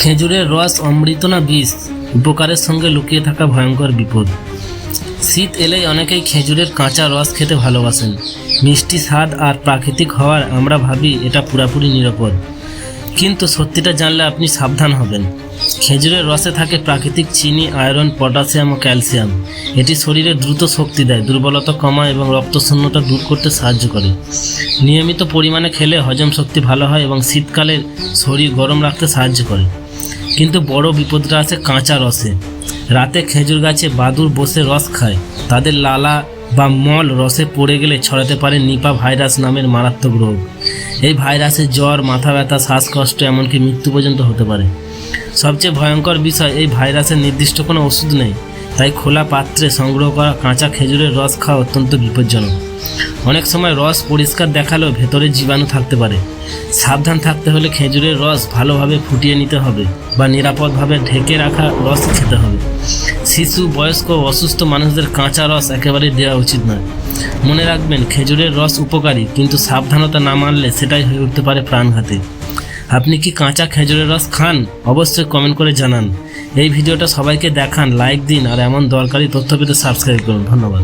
খেজুরের রস অমৃত না বিষ, উপকারের সঙ্গে লুকিয়ে থাকা ভয়ঙ্কর বিপদ। শীত এলেই অনেকেই খেজুরের কাঁচা রস খেতে ভালোবাসেন। মিষ্টি স্বাদ আর প্রাকৃতিক হওয়ার আমরা ভাবি এটা পুরোপুরি নিরাপদ, কিন্তু সত্যিটা জানলে আপনি সাবধান হবেন। খেজুরের রসে থাকে প্রাকৃতিক চিনি, আয়রন, পটাশিয়াম ও ক্যালসিয়াম। এটি শরীরে দ্রুত শক্তি দেয়, দুর্বলতা কমায় এবং রক্তশূন্যতা দূর করতে সাহায্য করে। নিয়মিত পরিমাণে খেলে হজম শক্তি ভালো হয় এবং শীতকালে শরীর গরম রাখতে সাহায্য করে। কিন্তু বড় বিপদটা আছে কাঁচা রসে। রাতে খেজুর গাছে বাদুড় বসে রস খায়। তাদের লালা বা মল রসে পড়ে গেলে ছড়াতে পারে নিপা ভাইরাস নামের মারাত্মক রোগ। এই ভাইরাসে জ্বর, মাথা ব্যথা, শ্বাসকষ্ট, এমনকি মৃত্যু পর্যন্ত হতে পারে। সবচেয়ে ভয়ঙ্কর বিষয়, এই ভাইরাসের নির্দিষ্ট কোনো ওষুধ নেই। তাই খোলা পাত্রে সংগ্রহ করা কাঁচা খেজুরের রস খাওয়া অত্যন্ত বিপজ্জনক। অনেক সময় রস পরিষ্কার দেখালেও ভেতরে জীবাণু থাকতে পারে। সাবধান থাকতে হলে খেজুরের রস ভালোভাবে ফুটিয়ে নিতে হবে বা নিরাপদভাবে ঢেকে রাখা রস খেতে হবে। শিশু, বয়স্ক ও অসুস্থ মানুষদের কাঁচা রস একেবারে দেওয়া উচিত নয়। মনে রাখবেন, খেজুরের রস উপকারী, কিন্তু সাবধানতা না মানলে সেটাই হয়ে উঠতে পারে প্রাণঘাতী। আপনি কি কাঁচা খেজুরের রস খান? অবশ্যই কমেন্ট করে জানান। এই ভিডিওটা সবাইকে দেখান, লাইক দিন আর এমন দরকারি তথ্য পেতে সাবস্ক্রাইব করুন। ধন্যবাদ।